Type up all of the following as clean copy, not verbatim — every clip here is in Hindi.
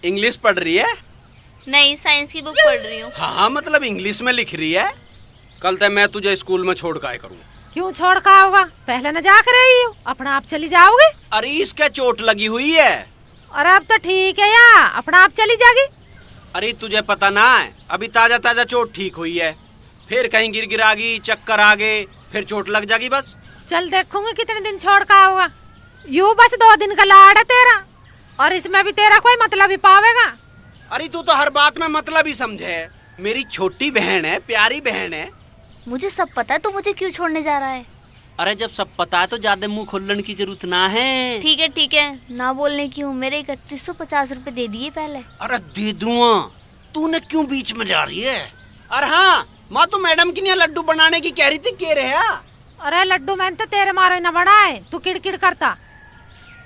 इंग्लिश पढ़ रही है? नहीं, साइंस की बुक पढ़ रही हूँ। हाँ मतलब इंग्लिश में लिख रही है। कल तक मैं तुझे स्कूल में छोड़ का करूँ। क्यों छोड़ का होगा? पहले न जाकर रही हो, अपना आप चली जाओगे। अरे इसके चोट लगी हुई है। अरे अब तो ठीक है या अपना आप चली जागी। अरे तुझे पता ना है, अभी ताजा ताजा चोट ठीक हुई है, फिर कहीं गिर गिरागी, चक्कर आ गए, फिर चोट लग जाएगी। बस चल देखूंगी कितने दिन छोड़ का होगा। यूं बस 2 दिन का लाड़ है तेरा, और इसमें भी तेरा कोई मतलब ही पावेगा। अरे तू तो हर बात में मतलब ही समझे। मेरी छोटी बहन है, प्यारी बहन है। मुझे सब पता है, तो मुझे क्यों छोड़ने जा रहा है? अरे जब सब पता है तो ज्यादा मुंह खोलने की जरूरत ना है। ठीक है, ना बोलने की हूँ। मेरे 3150 रुपए दे दिए पहले। अरे दे दूंगा, तूने क्यों बीच में जा रही है? अरे हाँ माँ, तू मैडम की नहीं लड्डू बनाने की कह रही थी, कह रहे हैं? अरे लड्डू मैंने तो तेरे मारे न बनाए, तू किड़किड़ करता।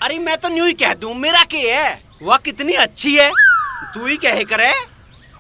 अरे मैं तो न्यू ही कह दूं, मेरा के है, वह कितनी अच्छी है, तू ही कहे करे।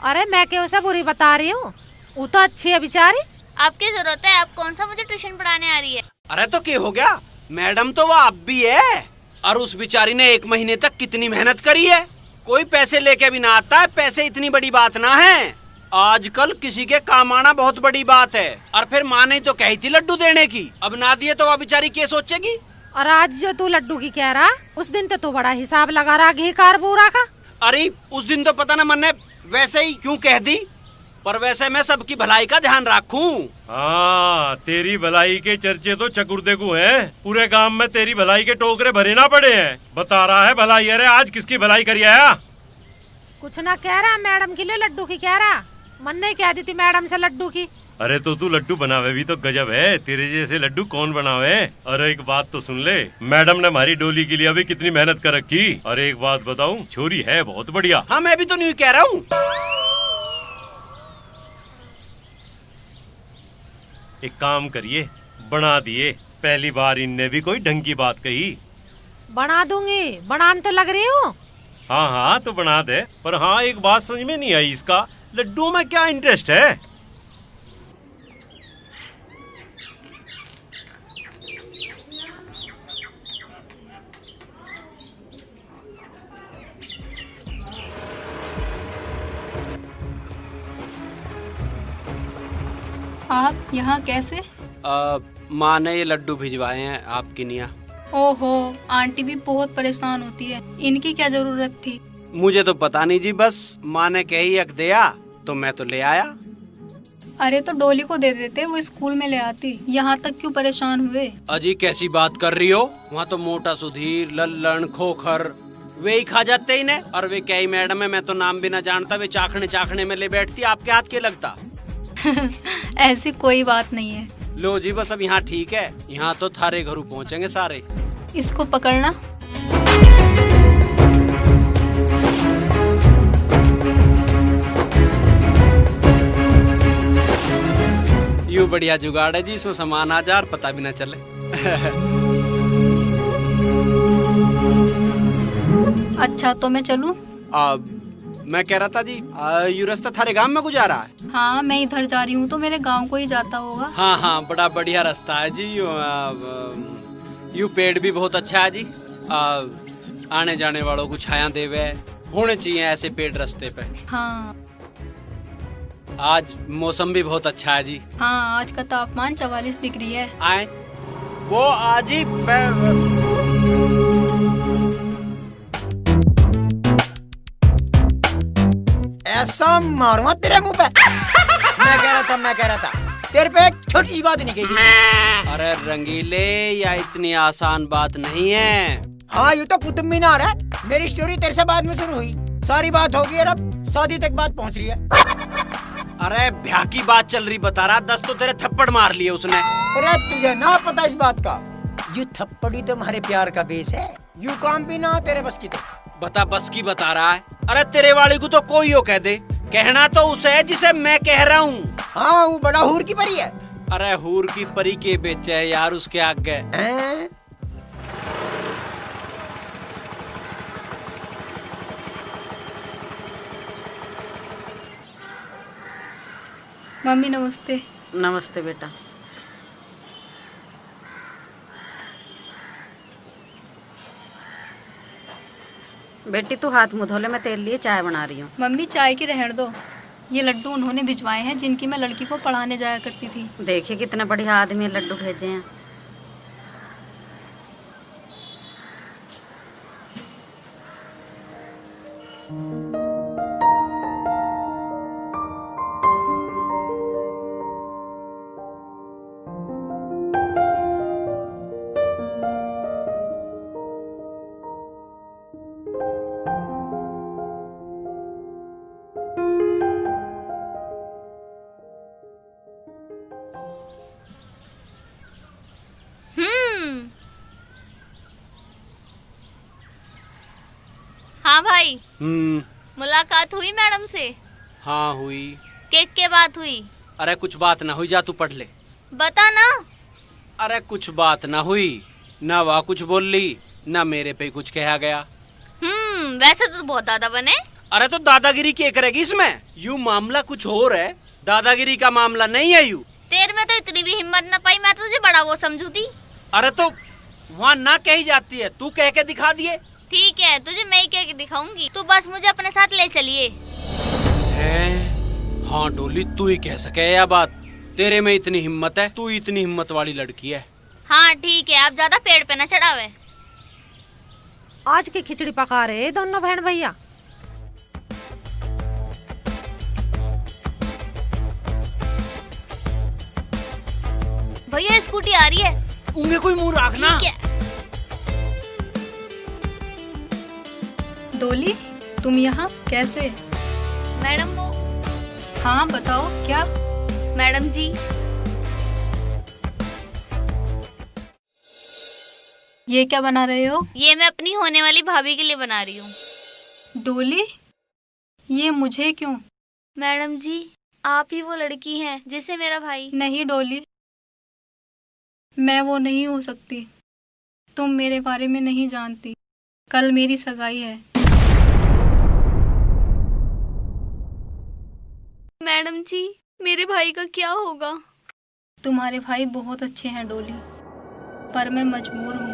अरे मैं क्यों से बुरी बता रही हूँ, वो तो अच्छी है बेचारी। आपकी जरूरत है, आप कौन सा मुझे ट्यूशन पढ़ाने आ रही है? अरे तो क्या हो गया, मैडम तो वह अब भी है। और उस बेचारी ने 1 महीने तक कितनी मेहनत करी है। कोई पैसे लेके भी ना आता है, पैसे इतनी बड़ी बात ना है। आजकल किसी के काम आना बहुत बड़ी बात है। और फिर माँ ने तो कही थी लड्डू देने की, अब ना दिए तो वह बेचारी क्या सोचेगी। और आज जो तू लड्डू की कह रहा, उस दिन तो तू बड़ा हिसाब लगा रहा घी कार बूरा का। अरे उस दिन तो पता ना मन ने वैसे ही क्यों कह दी, पर वैसे मैं सबकी भलाई का ध्यान रखूं। हाँ, तेरी भलाई के चर्चे तो चकुर्दे को हैं। पूरे गांव में तेरी भलाई के टोकरे भरे ना पड़े हैं। बता रहा है भलाई। अरे आज किसकी भलाई करी है? कुछ ना कह रहा, मैडम के लिए लड्डू की कह रहा। मन ने कह दी थी मैडम से लड्डू की। अरे तो तू लड्डू बनावे भी तो गजब है, तेरे जैसे लड्डू कौन बनावे। अरे एक बात तो सुन ले, मैडम ने हमारी डोली के लिए अभी कितनी मेहनत कर रखी। अरे एक बात बताऊं, छोरी है बहुत बढ़िया। हाँ मैं भी तो नहीं कह रहा हूँ। एक काम करिए, बना दिए। पहली बार इनने भी कोई ढंग की बात कही। बना दूंगी, बनाने तो लग रही हूँ। हाँ हाँ तो बना दे, पर हाँ एक बात समझ में नहीं आई, इसका लड्डू में क्या इंटरेस्ट है? आप यहाँ कैसे? माँ ने ये लड्डू भिजवाए हैं आपकी निया। ओहो, आंटी भी बहुत परेशान होती है, इनकी क्या जरूरत थी? मुझे तो पता नहीं जी, बस माँ ने कही एक दिया तो मैं तो ले आया। अरे तो डोली को दे देते, वो स्कूल में ले आती। यहाँ तक क्यों परेशान हुए? अजी कैसी बात कर रही हो, वहाँ तो मोटा सुधीर, लल्लन, खोखर वे ही खा जाते ही ने। और वे क्या ही मैडम है, मैं तो नाम भी ना जानता, वे चाखने चाखने में ले बैठती, आपके हाथ के लगता। ऐसी कोई बात नहीं है। लो जी बस अब यहाँ ठीक है, यहाँ तो थारे घरों पहुँचेंगे सारे। इसको पकड़ना। यूँ बढ़िया जुगाड़ है जी, इसमें सामान आ जा और पता भी ना चले। अच्छा तो मैं चलूं? मैं कह रहा था जी, यू रास्ता थारे गांव में गुजारा है? हाँ मैं इधर जा रही हूँ, तो मेरे गांव को ही जाता होगा। हाँ हाँ बड़ा बढ़िया रास्ता है जी। यू पेड़ भी बहुत अच्छा है जी। आने जाने वालों को छाया देवे, होने चाहिए ऐसे पेड़ रास्ते पे। हाँ आज मौसम भी बहुत अच्छा है जी। हाँ, आज का तापमान 44 डिग्री है। आए वो आज ही ऐसा मारूंगा तेरे मुंह पे। मैं कह रहा था तेरे पे एक छोटी सी बात नहीं कही। अरे रंगीले, या इतनी आसान बात नहीं है। हाँ ये तो कुतुब मीनार है। मेरी स्टोरी तेरे से बाद में शुरू हुई, सारी बात होगी और अब शादी तक बात पहुंच रही है। अरे ब्याह की बात चल रही, बता रहा 10 तो तेरे थप्पड़ मार लिए उसने। अरे तुझे ना पता इस बात का, यू थप्पड़ी तुम्हारे प्यार का बेस है, यू काम भी ना तेरे बस की। तो बता बस की बता रहा है। अरे तेरे वाली को तो कोई हो कह दे, कहना तो उसे है जिसे मैं कह रहा हूँ। हाँ वो बड़ा हूर की परी है। अरे हूर की परी के बेचे है यार उसके आगे। मम्मी नमस्ते। नमस्ते बेटा। बेटी तू हाथ मुंह धो ले, मैं तेरे लिए चाय बना रही हूँ। मम्मी चाय की रहने दो। ये लड्डू उन्होंने भिजवाए हैं जिनकी मैं लड़की को पढ़ाने जाया करती थी। देखिए कितने बढ़िया आदमी लड्डू भेजे हैं। हाँ भाई, हम्म। मुलाकात हुई मैडम से? हाँ हुई। केक के बात हुई? अरे कुछ बात ना हुई, जा तू पढ़ ले। बता ना। अरे कुछ बात ना हुई, ना वह कुछ बोल ली, ना मेरे पे कुछ कहा गया। वैसे तो बहुत दादा बने। अरे तो दादागिरी क्या करेगी इसमें? यू मामला कुछ और है, दादागिरी का मामला नहीं है। यू तेरे में तो इतनी भी हिम्मत न पाई, मैं तुझे बड़ा वो समझू थी। अरे तो वहाँ ना कही जाती है, तू कह के दिखा दिए। ठीक है, तुझे मैं ही कह के दिखाऊंगी। तू बस मुझे अपने साथ ले चलिए। हाँ डोली, तू ही कह सके यह बात। तेरे में इतनी हिम्मत है, तू इतनी हिम्मत वाली लड़की है। हाँ ठीक है, आप ज्यादा पेड़ पे न चढ़ावे। आज की खिचड़ी पका रहे दोनों बहन भैया। भैया स्कूटी आ रही है। उन्हें कोई मुंह रखना। ठीक है। डोली, तुम यहाँ कैसे? मैडम वो। हाँ बताओ क्या? मैडम जी, ये क्या बना रहे हो? ये मैं अपनी होने वाली भाभी के लिए बना रही हूँ। डोली, ये मुझे क्यों? मैडम जी, आप ही वो लड़की हैं जिसे मेरा भाई। नहीं डोली, मैं वो नहीं हो सकती। तुम मेरे बारे में नहीं जानती। कल मेरी सगाई है। मैडम जी, मेरे भाई का क्या होगा? तुम्हारे भाई बहुत अच्छे हैं डोली, पर मैं मजबूर हूँ।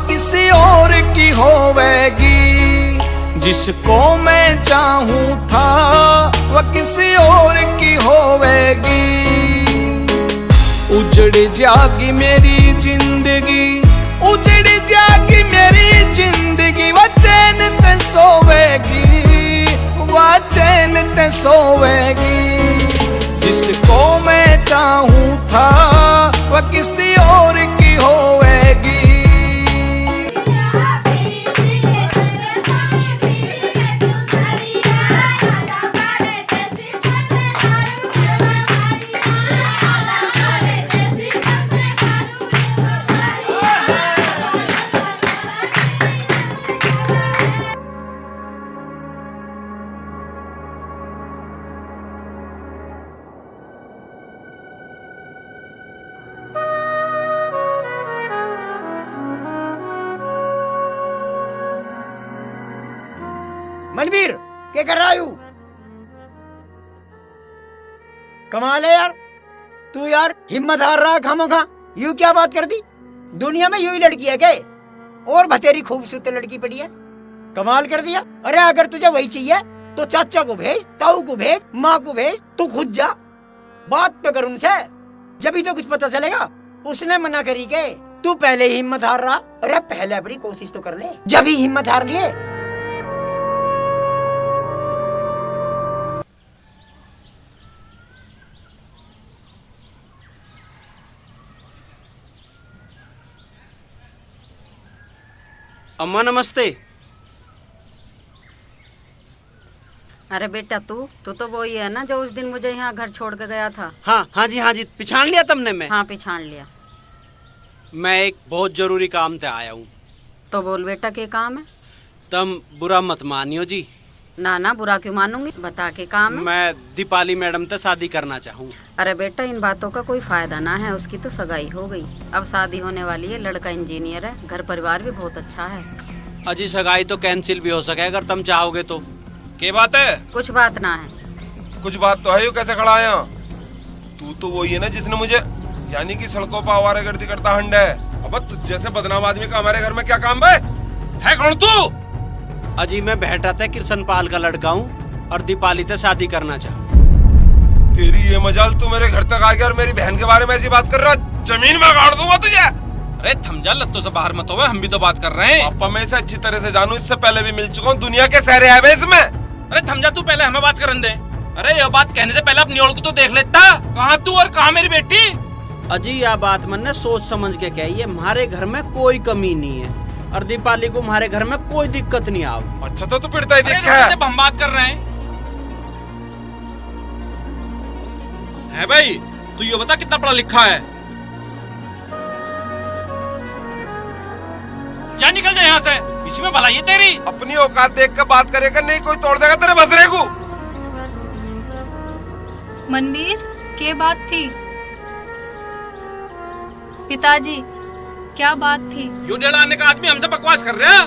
किसी और की होवेगी, जिसको मैं चाहूँ था वह किसी और की होवेगी। उजड़ जागी मेरी जिंदगी, उजड़ जागी मेरी जिंदगी, वह चैन ते सोवेगी, वह चैन ते सोवेगी। जिसको मैं चाहूँ था वह किसी और की होवेगी। मनवीर क्या कर रहा है? कमाल है यार, तू यार हिम्मत हार रहा है खामोखा। यूं क्या बात कर दी? दुनिया में यूं ही लड़की है क्या? और बतेरी खूबसूरत लड़की पड़ी है। कमाल कर दिया। अरे अगर तुझे वही चाहिए तो चाचा को भेज, ताऊ को भेज, माँ को भेज, तू खुद जा, बात तो कर उनसे, जब ही तो कुछ पता चलेगा। उसने मना करी के? तू पहले ही हिम्मत हार रहा। अरे पहले अपनी कोशिश तो कर ले, जब ही हिम्मत हार लिए। अम्मा नमस्ते। अरे बेटा तू तो वही है ना जो उस दिन मुझे यहाँ घर छोड़ के गया था। हाँ जी, पहचान लिया तुमने? मैं हाँ पहचान लिया। मैं एक बहुत जरूरी काम से आया हूँ। तो बोल बेटा क्या काम है? तुम बुरा मत मानियो जी। ना बुरा क्यों मानूंगी, बता के काम है। मैं दीपाली मैडम से शादी करना चाहूँ। अरे बेटा इन बातों का कोई फायदा ना है, उसकी तो सगाई हो गई, अब शादी होने वाली है। लड़का इंजीनियर है, घर परिवार भी बहुत अच्छा है। अजी सगाई तो कैंसिल भी हो सके अगर तुम चाहोगे तो। क्या बात है? कुछ बात ना है। कुछ बात तो है। यू कैसे खड़ा है? तू तो वही है ना जिसने मुझे, यानी कि सड़कों पर आवारागर्दी करता हंड है। अब तुझ जैसे बदनाम आदमी का हमारे घर में क्या काम है कौन तू? अजी मैं बेटा था कृष्णपाल का लड़का हूँ और दीपाली से शादी करना चाहूँ। तेरी ये मजाल, तू मेरे घर तक आ गया और मेरी बहन के बारे में ऐसी बात कर रहा, जमीन में गाड़ दूंगा तुझे। अरे थम जा, लत्तों से बाहर मत होवे, हम भी तो बात कर रहे हैं। पापा मैं इसे अच्छी तरह से जानू, इससे पहले भी मिल चुका हूँ, दुनिया के सहरे है इसमें। अरे थम जा, तू पहले हमें बात करने दे। अरे ये बात कहने से पहले अपनी ओर को तो देख लेता, कहाँ तू और कहाँ मेरी बेटी। अजी यह बात मन ने सोच समझ के कही है, हमारे घर में कोई कमी नहीं है और दीपाली को हमारे घर में कोई दिक्कत नहीं आओ। अच्छा तो तू पिटता ही दिख है। हम बात कर रहे हैं भाई, तू ये बता कितना पढ़ा लिखा है? क्या निकल जाए यहाँ से, इसी में भलाई है तेरी। अपनी औकात देख कर बात करेगा, नहीं कोई तोड़ देगा तेरे बसरे को। मनवीर क्या बात थी? पिताजी क्या बात थी? यो डेढ़ आने का आदमी हमसे बकवास कर रहा है।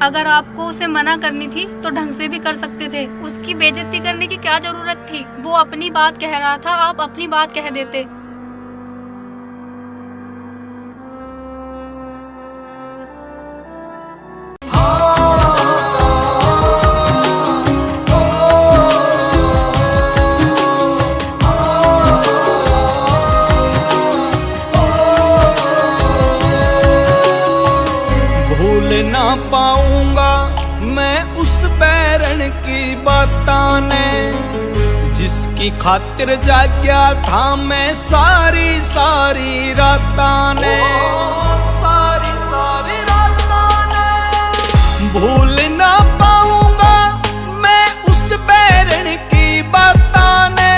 अगर आपको उसे मना करनी थी तो ढंग से भी कर सकते थे, उसकी बेइज्जती करने की क्या जरूरत थी? वो अपनी बात कह रहा था, आप अपनी बात कह देते। ना पाऊंगा मैं उस बैरन की बातां ने, जिसकी खातिर जागया था मैं सारी सारी रातां ने, सारी सारी रातां ने। भूल ना पाऊंगा मैं उस बैरन की बातां ने,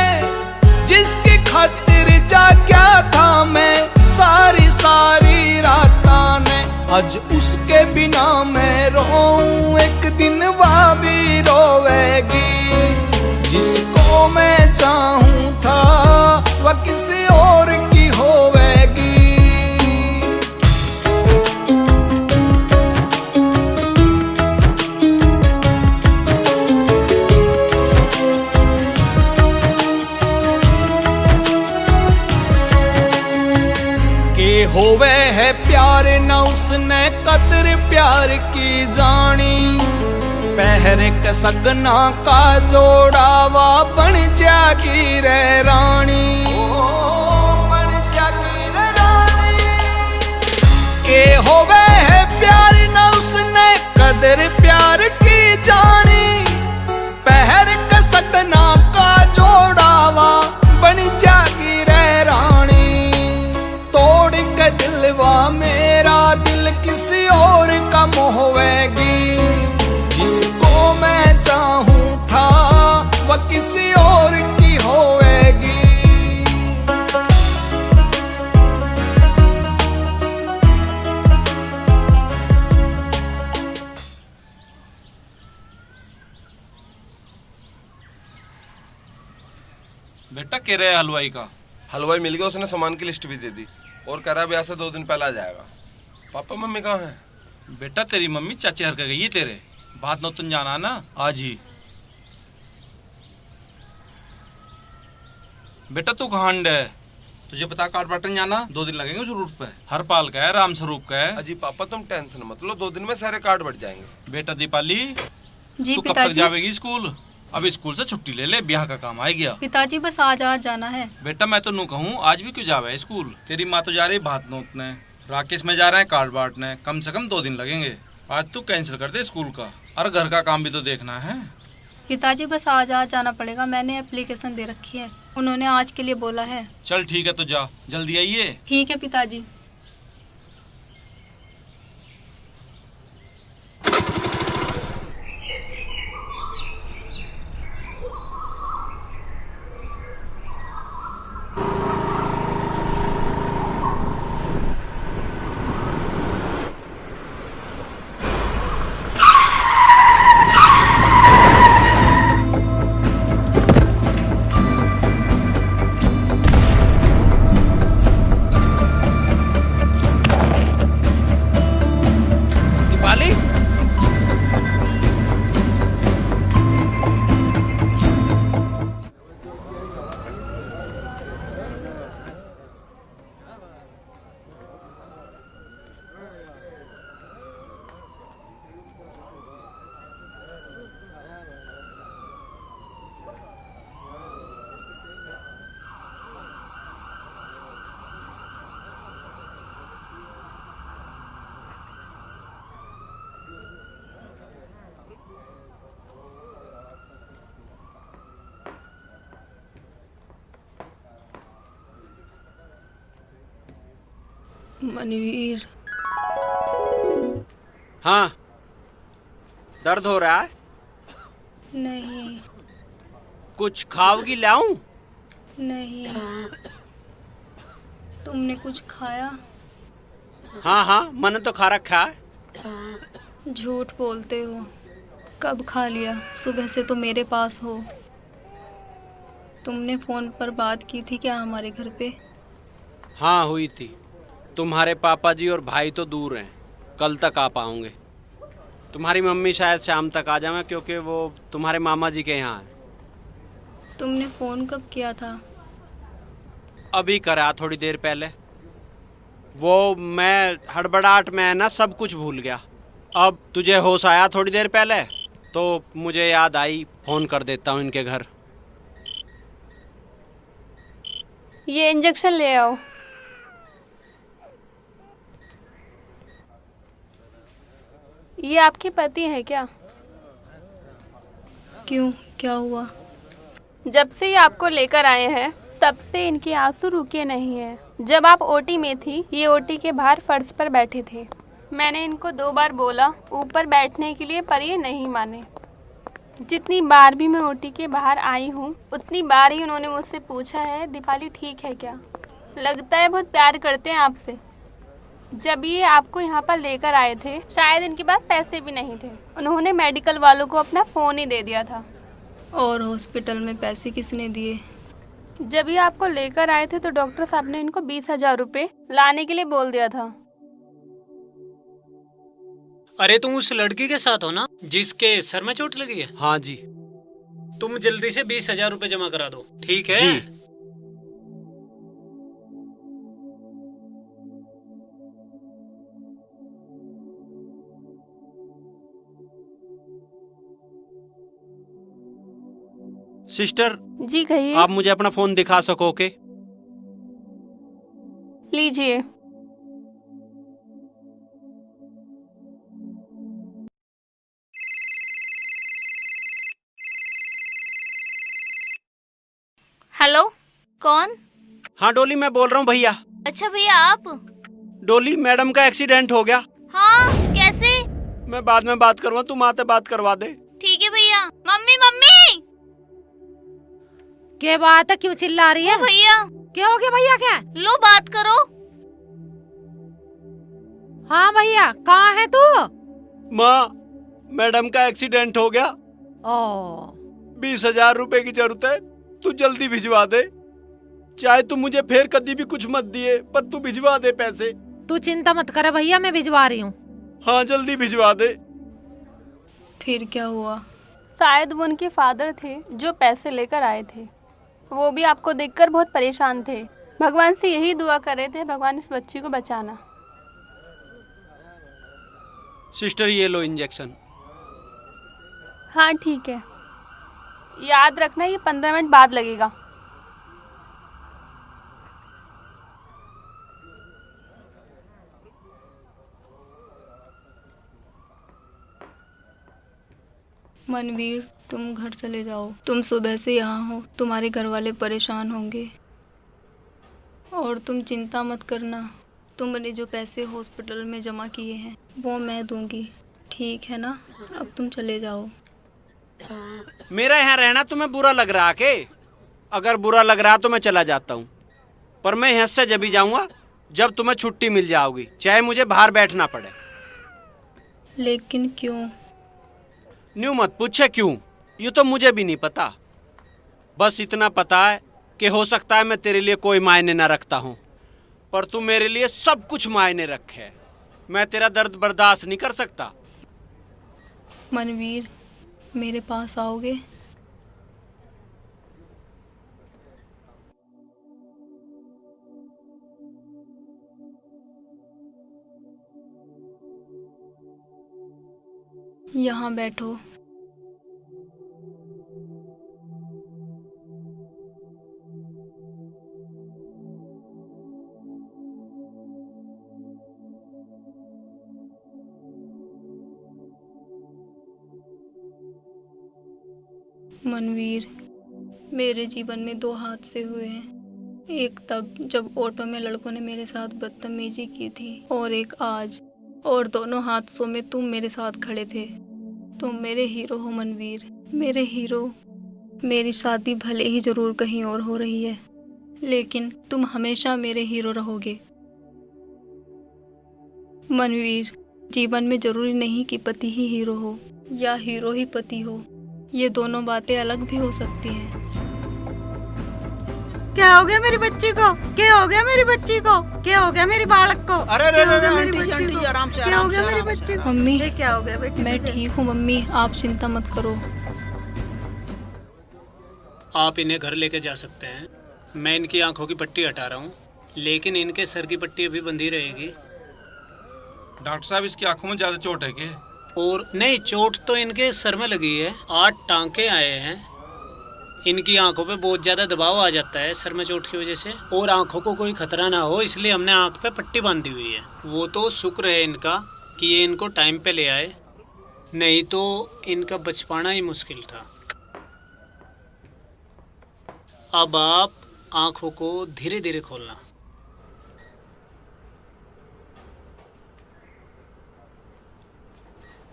जिसकी खातिर जागया था मैं सारी सारी रातां ने। आज उसके बिना मैं रोऊं, एक दिन वह भी रोवेगी। जिसको मैं चाहूं था वह किसी और की होवेगी। के होवे है प्यार न उसने कदर प्यार की जानी, पहर के सगना का जोड़ावा बन जागी रे रानी, बन जागी रे रानी। के होवे है प्यार न उसने कदर प्यार की जानी, पहर के सगना का जोड़ावा बन जागी रे रानी। तोड़ के दिलवा मेरा दिल किसी और का मोहवेगी। जिसको मैं चाहूं था वह किसी और की होवेगी। बेटा कह रहे हलवाई का? हलवाई मिल गया, उसने सामान की लिस्ट भी दे दी और कह रहा ब्याह से 2 दिन पहले आ जाएगा। पापा मम्मी कहाँ हैं? बेटा तेरी मम्मी चाची हर के गई है तेरे, बात नौतन जाना है ना आज ही। बेटा तू कहाँ है? तुझे पता काट बाटन जाना 2 दिन लगेंगे उस रूट पे। हरपाल का है, राम स्वरूप का है। अजी पापा तुम टेंशन मत लो, 2 दिन में सारे कार्ड बढ़ जाएंगे। बेटा दीपाली जी तू कब तक पिताजी। जावेगी स्कूल? अब स्कूल से छुट्टी ले ले, ब्याह का काम आ गया। पिताजी बस आज जाना है। बेटा मैं तो नू कहूँ आज भी क्यों जावे स्कूल? तेरी माँ तो जा रही भात नोतने, राकेश में जा रहे हैं कार्ड बांटने। कम से कम 2 दिन लगेंगे। आज तू कैंसिल कर दे स्कूल का, और घर का काम भी तो देखना है। पिताजी बस आज जाना पड़ेगा। मैंने एप्लीकेशन दे रखी है, उन्होंने आज के लिए बोला है। चल ठीक है तो जा, जल्दी आइए। ठीक है पिताजी। मनवीर। हाँ, दर्द हो रहा है? नहीं कुछ खाओगी लाऊं? नहीं। तुमने कुछ खाया? हाँ हाँ, मैंने तो खा रखा है। झूठ बोलते हो। कब खा लिया? सुबह से तो मेरे पास हो। तुमने फोन पर बात की थी क्या हमारे घर पे? हाँ हुई थी। तुम्हारे पापा जी और भाई तो दूर हैं, कल तक आ पाओगे। तुम्हारी मम्मी शायद शाम तक आ जाए, क्योंकि वो तुम्हारे मामा जी के यहाँ है। तुमने फोन कब किया था? अभी करा, थोड़ी देर पहले। वो मैं हड़बड़ाहट में ना सब कुछ भूल गया। अब तुझे होश आया थोड़ी देर पहले, तो मुझे याद आई, फोन कर देता हूँ इनके घर। ये इंजेक्शन ले आओ। ये आपके पति है क्या? क्यों, क्या हुआ? जब से ये आपको लेकर आए हैं तब से इनके आंसू रुके नहीं हैं। जब आप ओटी में थी, ये ओटी के बाहर फर्श पर बैठे थे। मैंने इनको 2 बार बोला ऊपर बैठने के लिए, पर ये नहीं माने। जितनी बार भी मैं ओटी के बाहर आई हूँ उतनी बार ही उन्होंने मुझसे पूछा है दीपाली ठीक है क्या। लगता है बहुत प्यार करते हैं आपसे। जब ये आपको यहाँ पर लेकर आए थे शायद इनके पास पैसे भी नहीं थे, उन्होंने मेडिकल वालों को अपना फ़ोन ही दे दिया था। और हॉस्पिटल में पैसे किसने दिए? जब ये आपको लेकर आए थे तो डॉक्टर साहब ने इनको 20,000 रुपये लाने के लिए बोल दिया था। अरे तुम उस लड़की के साथ हो ना जिसके सर में चोट लगी है? हाँ जी। तुम जल्दी से 20,000 रुपये जमा करा दो, ठीक है जी। सिस्टर जी कहिए। आप मुझे अपना फोन दिखा सकोगे? लीजिए। हेलो, कौन? हाँ डोली, मैं बोल रहा हूँ भैया। अच्छा भैया आप? डोली, मैडम का एक्सीडेंट हो गया। हाँ, कैसे? मैं बाद में बात करूँगा, तुम आते बात करवा दे। ठीक है भैया। मम्मी मम्मी, क्या बात है, क्यों चिल्ला रही है? भैया क्या हो गया भैया? क्या? लो बात करो। हाँ भैया, कहाँ है तू? माँ, मैडम का एक्सीडेंट हो गया। 20,000 रुपए की जरूरत है, तू जल्दी भिजवा दे। चाहे तू मुझे फिर कभी भी कुछ मत दिए, पर तू भिजवा दे पैसे। तू चिंता मत कर भैया, मैं भिजवा रही हूँ। हाँ जल्दी भिजवा दे। फिर क्या हुआ? शायद वो उनके फादर थे जो पैसे लेकर आए थे। वो भी आपको देखकर बहुत परेशान थे। भगवान से यही दुआ कर रहे थे, भगवान इस बच्ची को बचाना। सिस्टर ये लो इंजेक्शन। हाँ ठीक है, याद रखना ये 15 मिनट बाद लगेगा। मनवीर, तुम घर चले जाओ। तुम सुबह से यहाँ हो, तुम्हारे घर वाले परेशान होंगे। और तुम चिंता मत करना, तुमने जो पैसे हॉस्पिटल में जमा किए हैं वो मैं दूंगी, ठीक है ना? अब तुम चले जाओ। मेरा यहाँ रहना तुम्हें बुरा लग रहा के? अगर बुरा लग रहा तो मैं चला जाता हूँ, पर मैं यहाँ से जब भी जाऊँगा जब तुम्हें छुट्टी मिल जाओगी, चाहे मुझे बाहर बैठना पड़े। लेकिन क्यों? न्यू मत पूछे क्यों, ये तो मुझे भी नहीं पता। बस इतना पता है कि हो सकता है मैं तेरे लिए कोई मायने ना रखता हूँ, पर तू मेरे लिए सब कुछ मायने रखे। मैं तेरा दर्द बर्दाश्त नहीं कर सकता। मनवीर, मेरे पास आओगे? यहाँ बैठो। मनवीर, मेरे जीवन में 2 हादसे हुए हैं। एक तब जब ऑटो में लड़कों ने मेरे साथ बदतमीजी की थी, और एक आज। और दोनों हादसों में तुम मेरे साथ खड़े थे। तुम मेरे हीरो हो मनवीर, मेरे हीरो। मेरी शादी भले ही जरूर कहीं और हो रही है, लेकिन तुम हमेशा मेरे हीरो रहोगे। मनवीर, जीवन में जरूरी नहीं कि पति ही हीरो हो या हीरो ही पति हो, ये दोनों बातें अलग भी हो सकती हैं। क्या हो गया मेरी बच्ची को? क्या हो गया मेरी बच्ची को? क्या हो गया मेरी बालक को? अरे आंटी आराम से, क्या हो गया मेरी बच्ची को? मम्मी, क्या हो गया बेटी? मैं ठीक हूँ मम्मी, आप चिंता मत करो। आप इन्हें घर लेके जा सकते हैं। मैं इनकी आंखों की पट्टी हटा रहा हूँ, लेकिन इनके सर की पट्टी अभी बंधी रहेगी। डॉक्टर साहब, इसकी आंखों में ज्यादा चोट है क्या? और नहीं, चोट तो इनके सर में लगी है। 8 टांके आए हैं। इनकी आंखों पे बहुत ज्यादा दबाव आ जाता है सर में चोट की वजह से, और आंखों को कोई खतरा ना हो इसलिए हमने आंख पे पट्टी बांधी हुई है। वो तो शुक्र है इनका कि ये इनको टाइम पे ले आए, नहीं तो इनका बच पाना ही मुश्किल था। अब आप आंखों को धीरे धीरे खोलना।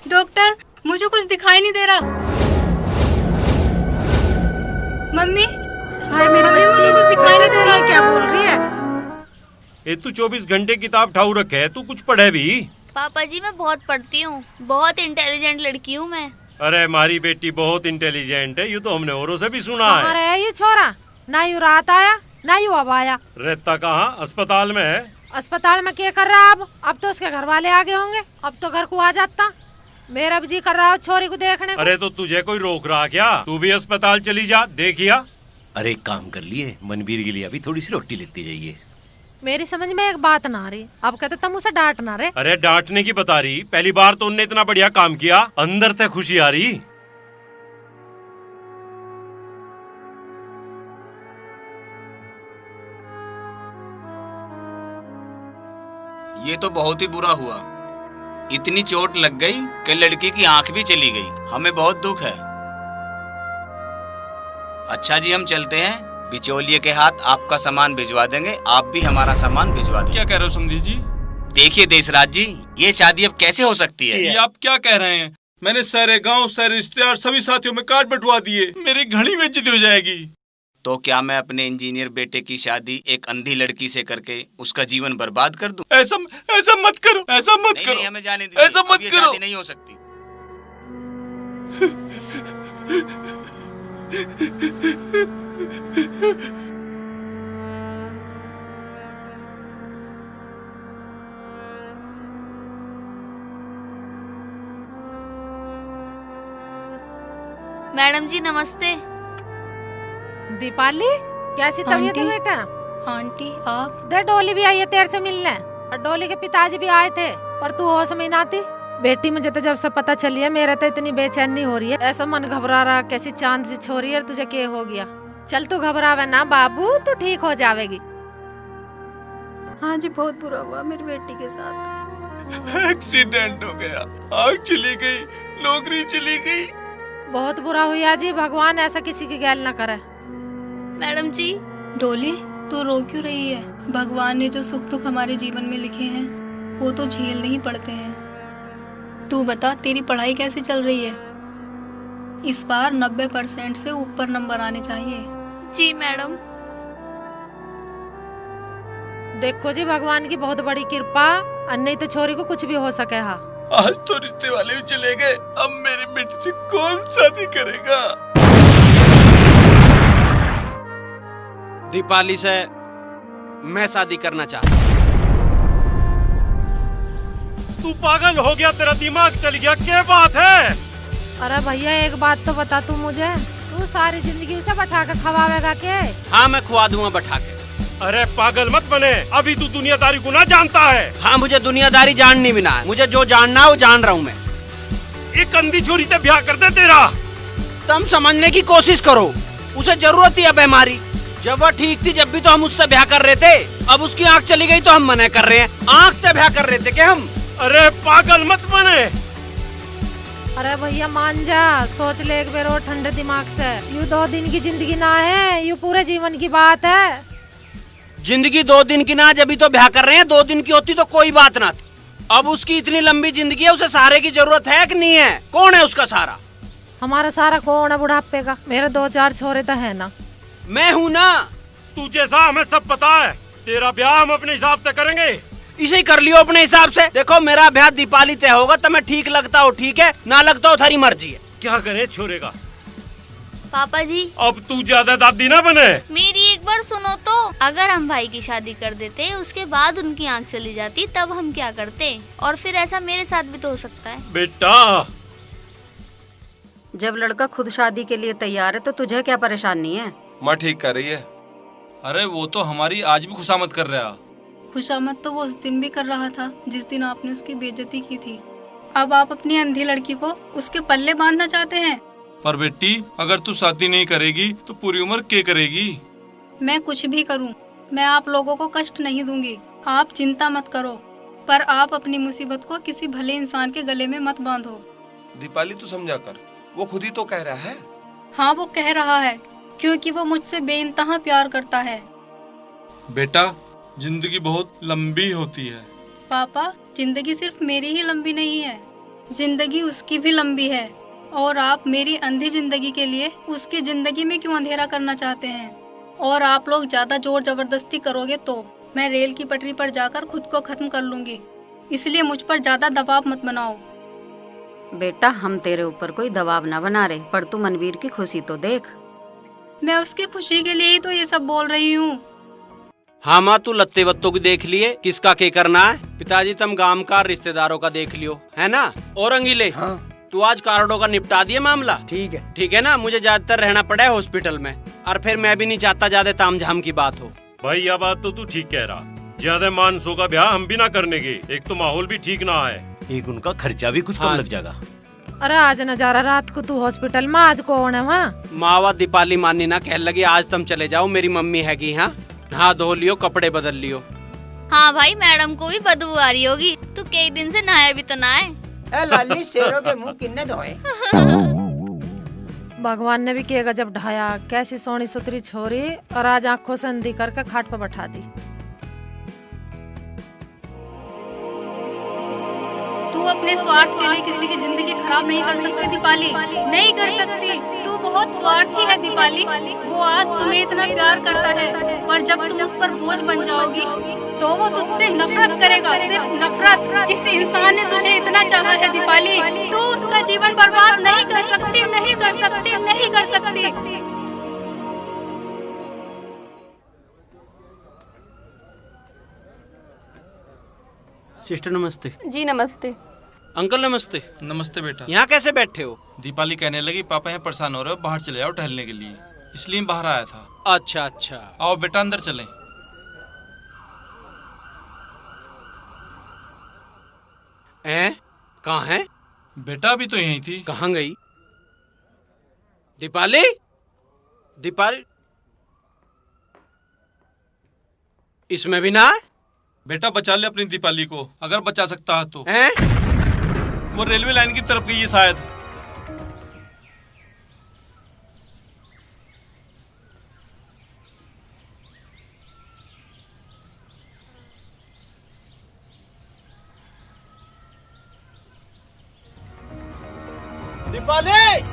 डॉक्टर, मुझे कुछ दिखाई नहीं दे रहा। मम्मी, हाय मेरी बच्ची, मुझे कुछ दिखाई नहीं दे रहा। क्या बोल रही है? ये तू 24 घंटे किताब ठाऊ रखे है, तू कुछ पढ़े भी? पापा जी, मैं बहुत पढ़ती हूँ, बहुत इंटेलिजेंट लड़की हूँ मैं। अरे हमारी बेटी बहुत इंटेलिजेंट है, ये तो हमने औरों से भी सुना है। अरे ये छोरा, ना यू रात आया ना यू अब आया। रहता कहाँ? अस्पताल में है। अस्पताल में क्या कर रहा? अब तो उसके घर वाले आगे होंगे, अब तो घर को आ जाता। मेरा भी जी कर रहा है छोरी को देखने को। अरे तो तुझे कोई रोक रहा क्या? तू भी अस्पताल चली जा, देखिया। अरे एक काम कर लिए, मनवीर के लिए अभी थोड़ी सी रोटी लेती जाइए। मेरी समझ में एक बात ना आ रही, अब कहते तुम उसे डांट ना रहे। अरे डांटने की बता रही, पहली बार तो उनने इतना बढ़िया काम किया, अंदर से खुशी आ रही। ये तो बहुत ही बुरा हुआ। इतनी चोट लग गई कि लड़की की आंख भी चली गई। हमें बहुत दुख है। अच्छा जी, हम चलते हैं। बिचौलिए के हाथ आपका सामान भिजवा देंगे, आप भी हमारा सामान भिजवा देंगे। क्या कह रहे हो समधी जी? देखिए देशराज जी, ये शादी अब कैसे हो सकती है? ये आप क्या कह रहे हैं? मैंने सारे गांव, सारे रिश्तेदार, सभी साथियों में कार्ड बंटवा दिए। मेरी घनी बेइज्जती हो जाएगी। तो क्या मैं अपने इंजीनियर बेटे की शादी एक अंधी लड़की से करके उसका जीवन बर्बाद कर दूं? ऐसा मत करो, ऐसा मत करो। नहीं, हमें जाने दीजिए। ऐसा मत करो। शादी नहीं हो सकती। मैडम जी नमस्ते। दीपाली कैसी तबीयत है बेटा? आंटी आप? दे डोली भी आई है तेरे से मिलने, और डोली के पिताजी भी आए थे, पर तू होश में ना आती। बेटी मुझे तो जब से पता चली है मेरा तो इतनी बेचैनी हो रही है, ऐसा मन घबरा रहा, कैसी चांद सी छोरी है। तुझे क्या हो गया? चल तू घबरावे ना बाबू, तू ठीक हो जाएगी। हाँ जी, बहुत बुरा हुआ मेरी बेटी के साथ। एक्सीडेंट हो गया, आग चली गई, नौकरी चली गई। बहुत बुरा हुआ जी, भगवान ऐसा किसी की गैल ना करे। मैडम जी। डोली तू रो क्यों रही है? भगवान ने जो सुख दुख हमारे जीवन में लिखे हैं वो तो झेलने ही पड़ते हैं। तू बता तेरी पढ़ाई कैसी चल रही है? इस बार 90% से ऊपर नंबर आने चाहिए। जी मैडम। देखो जी, भगवान की बहुत बड़ी कृपा, नहीं तो छोरी को कुछ भी हो सके। हाँ आज तो रिश्ते वाले भी चले गए, अब मेरी बेटी से कौन शादी करेगा? दीपाली से मैं शादी करना चाहता हूँ। तू पागल हो गया, तेरा दिमाग चल गया, क्या बात है? अरे भैया एक बात तो बता तू मुझे, तू सारी जिंदगी उसे बैठा के खवावेगा के? हाँ मैं खुआ दूंगा बैठा के। अरे पागल मत बने, अभी तू दुनियादारी को ना जानता है। हाँ मुझे दुनियादारी जाननी भी ना है, मुझे जो जानना है वो जान रहा हूँ मैं। एक अंधी छोरी से ब्याह कर दे तेरा। तुम समझने की कोशिश करो, उसे जरूरत ही अब है हमारी। जब वह ठीक थी जब भी तो हम उससे ब्याह कर रहे थे, अब उसकी आँख चली गई तो हम मना कर रहे हैं। आँख से ब्याह कर रहे थे क्या हम? अरे पागल मत बने। अरे भैया मान जा, सोच ले एक बार और ठंडे दिमाग से। यूँ 2 दिन की जिंदगी ना है, यूँ पूरे जीवन की बात है। जिंदगी 2 दिन की ना, जब भी तो ब्याह कर रहे हैं। 2 दिन की होती तो कोई बात ना थी। अब उसकी इतनी लंबी जिंदगी है, उसे सहारे की जरूरत है कि नहीं है? कौन है उसका सहारा? हमारा सारा कौन है बुढ़ापे का? मेरे 2-4 छोरे तो है ना। मैं हूँ ना। तू जैसा हमें सब पता है, तेरा ब्याह हम अपने हिसाब से करेंगे। इसे ही कर लियो अपने हिसाब से। देखो मेरा ब्याह दीपाली तय होगा, तो मैं ठीक लगता हो ठीक है, ना लगता हो थारी मर्जी है। क्या करे छोरे का? पापा जी अब तू ज्यादा दादी ना बने। मेरी एक बार सुनो तो, अगर हम भाई की शादी कर देते, उसके बाद उनकी आंख चली जाती, तब हम क्या करते? और फिर ऐसा मेरे साथ भी तो हो सकता है। बेटा जब लड़का खुद शादी के लिए तैयार है तो तुझे क्या परेशानी है? माँ ठीक कर रही है। अरे वो तो हमारी आज भी खुशामद कर रहा। खुशामद तो वो उस दिन भी कर रहा था जिस दिन आपने उसकी बेइज्जती की थी। अब आप अपनी अंधी लड़की को उसके पल्ले बांधना चाहते हैं। पर बेटी अगर तू शादी नहीं करेगी तो पूरी उम्र क्या करेगी? मैं कुछ भी करूं, मैं आप लोगों को कष्ट नहीं दूंगी। आप चिंता मत करो, पर आप अपनी मुसीबत को किसी भले इंसान के गले में मत बांधो। दीपाली तू समझा कर, वो खुद ही तो कह रहा है। हाँ वो कह रहा है क्योंकि वो मुझसे बेइंतहा प्यार करता है। बेटा जिंदगी बहुत लंबी होती है। पापा जिंदगी सिर्फ मेरी ही लंबी नहीं है, जिंदगी उसकी भी लंबी है। और आप मेरी अंधी जिंदगी के लिए उसकी जिंदगी में क्यों अंधेरा करना चाहते हैं? और आप लोग ज्यादा जोर जबरदस्ती करोगे तो मैं रेल की पटरी पर जाकर खुद को खत्म कर लूंगी। इसलिए मुझ पर ज्यादा दबाव मत बनाओ। बेटा हम तेरे ऊपर कोई दबाव ना बना रहे, पर तू मनवीर की खुशी तो देख। मैं उसकी खुशी के लिए ही तो ये सब बोल रही हूँ। हाँ माँ तू लत्ते वत्तों की देख लिए, किसका क्या करना है। पिताजी तुम गांव का रिश्तेदारों का देख लियो, है ना? और अंगीले हाँ। तू आज कार्डों का निपटा दिए मामला? ठीक है ना? मुझे ज्यादातर रहना पड़ा है हॉस्पिटल में, और फिर मैं भी नहीं चाहता ज्यादा तामझाम की बात हो। भाई यह बात तो तू ठीक कह रहा, ज्यादा मानसों का ब्याह हम भी ना करने के। एक तो माहौल भी ठीक ना है, एक उनका खर्चा भी कुछ कम लग जाएगा। अरे आज नजारा रात को तू हॉस्पिटल में, आज कौन है वहाँ? मावा दीपाली मानी ना कह लगी आज तुम चले जाओ, मेरी मम्मी हैगी। हाँ नहा धो लियो, कपड़े बदल लियो। हाँ भाई मैडम को भी बदबू आ रही होगी, तू कई दिन से नहाया भी तो ना है। लाली शेरों के मुंह किन्ने धोए? भगवान ने भी किएगा जब ढाया। कैसी सोनी सुतरी छोरी, और आज आंखों से अंधी करके खाट पर बैठा दी। तू अपने स्वार्थ के लिए किसी की जिंदगी खराब नहीं कर सकती दीपाली, नहीं कर सकती। तू बहुत स्वार्थी है दीपाली। वो आज तुम्हें इतना प्यार करता है, पर जब तुम उस पर बोझ बन जाओगी तो वो तुझसे नफरत करेगा, सिर्फ नफरत। जिस इंसान ने तुझे इतना चाहा है दीपाली, तू उसका जीवन बर्बाद नहीं कर सकती, नहीं कर सकती, नहीं कर सकती। सिस्टर नमस्ते। जी नमस्ते। अंकल नमस्ते। नमस्ते बेटा। यहाँ कैसे बैठे हो? दीपाली कहने लगी पापा यहाँ परेशान हो रहे हो, बाहर चले जाओ टहलने के लिए, इसलिए बाहर आया था। अच्छा अच्छा। आओ बेटा अंदर चलें। कहाँ है? बेटा अभी तो यहीं थी। कहाँ गई? दीपाली, दीपाली इसमें भी ना है? बेटा बचा ले अपनी दीपाली को, अगर बचा सकता है तो। वो रेलवे लाइन की तरफ गई है शायद। दीपाली!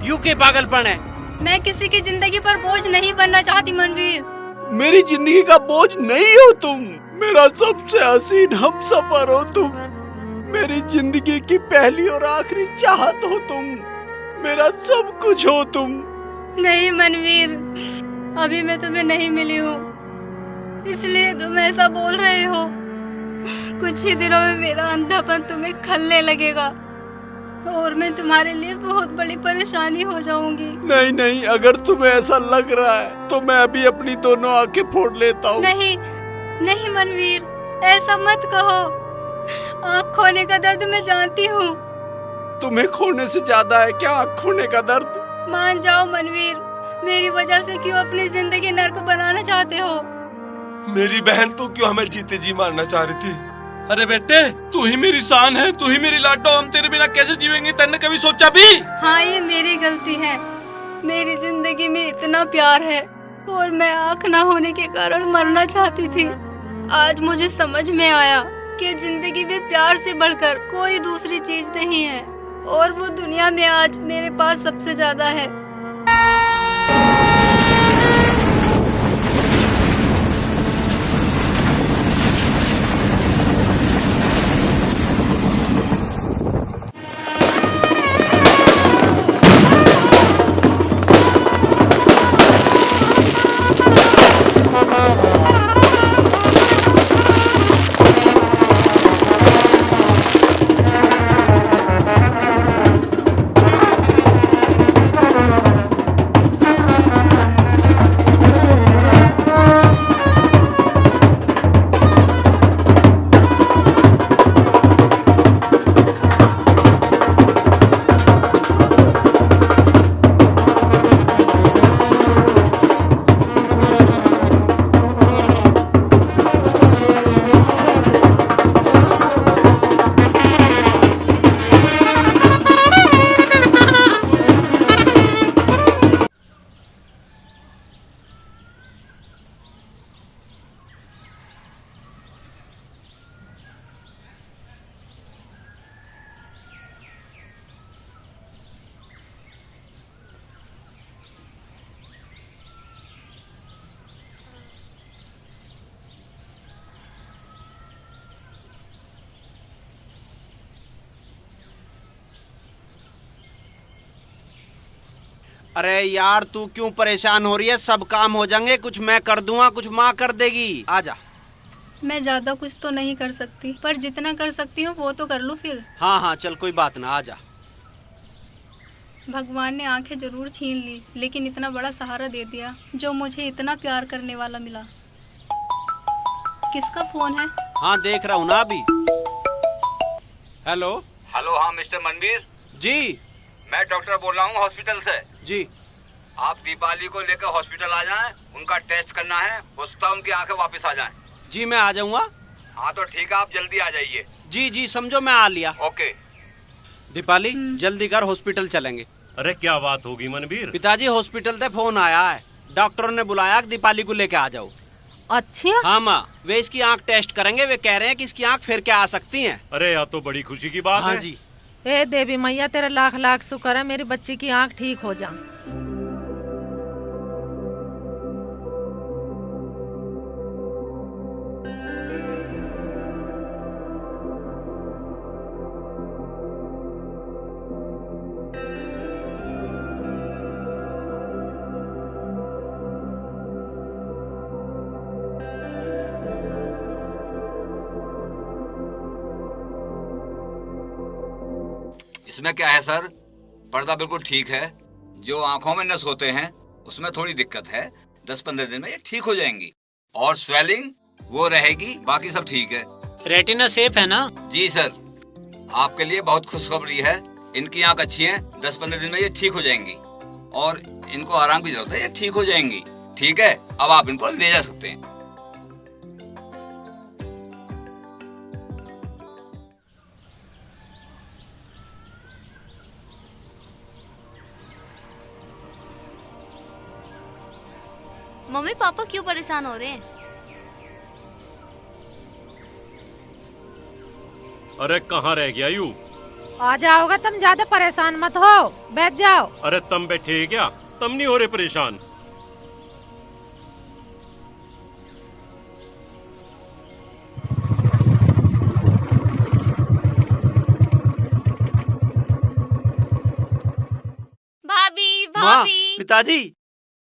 यू के पागलपन है? मैं किसी की जिंदगी पर बोझ नहीं बनना चाहती मनवीर। मेरी जिंदगी का बोझ नहीं हो तुम, मेरा सबसे हसीन हमसफर हो तुम, मेरी जिंदगी की पहली और आखिरी चाहत हो तुम, मेरा सब कुछ हो तुम। नहीं मनवीर, अभी मैं तुम्हें नहीं मिली हूँ, इसलिए तुम ऐसा बोल रहे हो। कुछ ही दिनों में मेरा अंधापन तुम्हें खलने लगेगा और मैं तुम्हारे लिए बहुत बड़ी परेशानी हो जाऊंगी। नहीं नहीं, अगर तुम्हें ऐसा लग रहा है तो मैं अभी अपनी दोनों आंखें फोड़ लेता हूँ। नहीं नहीं मनवीर, ऐसा मत कहो। आँख खोने का दर्द मैं जानती हूँ। तुम्हें खोने से ज्यादा है क्या आँख खोने का दर्द? मान जाओ मनवीर, मेरी वजह से क्यों अपनी जिंदगी नर्क बनाना चाहते हो? मेरी बहन तो क्यों हमें जीते जी मारना चाह रही थी? अरे बेटे, तू ही मेरी शान है, तू ही मेरी लाडो, हम तेरे बिना कैसे जीवेंगे? तन्ने कभी सोचा भी? हाँ, ये मेरी गलती है। मेरी जिंदगी में इतना प्यार है और मैं आँख ना होने के कारण मरना चाहती थी। आज मुझे समझ में आया कि जिंदगी में प्यार से बढ़कर कोई दूसरी चीज नहीं है और वो दुनिया में आज मेरे पास सबसे ज्यादा है। अरे यार तू क्यों परेशान हो रही है? सब काम हो जाएंगे, कुछ मैं कर दूंगा, कुछ माँ कर देगी। आजा। मैं ज्यादा कुछ तो नहीं कर सकती, पर जितना कर सकती हूँ वो तो कर लूँ फिर। हाँ हाँ चल कोई बात ना, आजा। भगवान ने आंखें जरूर छीन ली, लेकिन इतना बड़ा सहारा दे दिया जो मुझे इतना प्यार करने वाला मिला। किसका फोन है? हाँ देख रहा हूँ ना अभी। हेलो। हेलो, हाँ मिस्टर मनवीर जी। मैं डॉक्टर बोल रहा हूँ हॉस्पिटल से। जी। आप दीपाली को लेकर हॉस्पिटल आ जाएं, उनका टेस्ट करना है, हो सकता है उनकी आंखें वापस आ जाएं। जी मैं आ जाऊंगा। हाँ तो ठीक है, आप जल्दी आ जाइए। जी जी समझो मैं आ लिया। ओके। दीपाली जल्दी कर, हॉस्पिटल चलेंगे। अरे क्या बात होगी मनवीर? पिताजी हॉस्पिटल से फोन आया है, डॉक्टरों ने बुलाया दीपाली को लेके आ जाओ। अच्छा? हाँ माँ, वे इसकी आंख टेस्ट करेंगे, वे कह रहे हैं कि इसकी आंख फिर के आ सकती है। अरे यह तो बड़ी खुशी की बात हाँ है। जी। ए देवी मैया तेरा लाख लाख शुक्र है, मेरी बच्ची की आंख ठीक हो जाए। इसमें क्या है सर, पर्दा बिल्कुल ठीक है। जो आंखों में नस होते हैं उसमें थोड़ी दिक्कत है, 10-15 दिन में ये ठीक हो जाएंगी। और स्वेलिंग वो रहेगी, बाकी सब ठीक है। रेटिना सेफ है ना? जी सर, आपके लिए बहुत खुशखबरी है। इनकी आंख अच्छी है, 10-15 दिन में ये ठीक हो जाएंगी और इनको आराम की जरूरत है, ये ठीक हो जाएंगी। ठीक है, अब आप इनको ले जा सकते हैं। मम्मी पापा क्यों परेशान हो रहे हैं? अरे कहाँ रह गया यू? आ जाओगा, तुम ज्यादा परेशान मत हो, बैठ जाओ। अरे तुम बैठे क्या? तुम नहीं हो रहे परेशान? भाभी माँ, भाभी। पिताजी,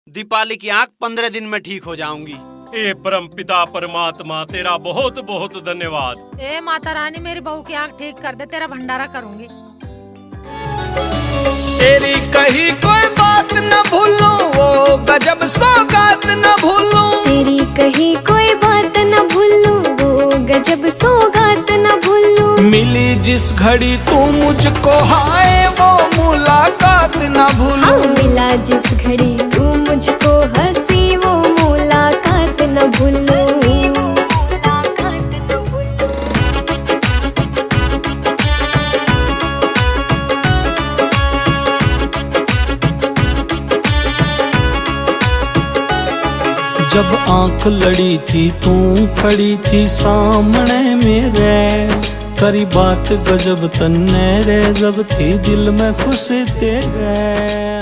दीपाली की आंख 15 दिन में ठीक हो जाऊंगी। ए परम पिता परमात्मा, तेरा बहुत बहुत धन्यवाद। ए माता रानी, मेरी बहू की आंख ठीक कर दे, तेरा भंडारा करूंगी। तेरी कही कोई बात न भूलूं, वो गजब सौगात न भूलूं। तेरी कही कोई बात न भूलूं, वो गजब सौगात न भूलूं। मिली जिस घड़ी तू मुझको, हाय वो मुलाकात न भूलूं। हाँ, मिला जिस घड़ी तू मुझको, हंसी वो मुलाकात न भूलूं। जब आंख लड़ी थी तू खड़ी थी सामने मेरे, करी बात गजब तन्ने रे, जब थी दिल में खुश तेरे।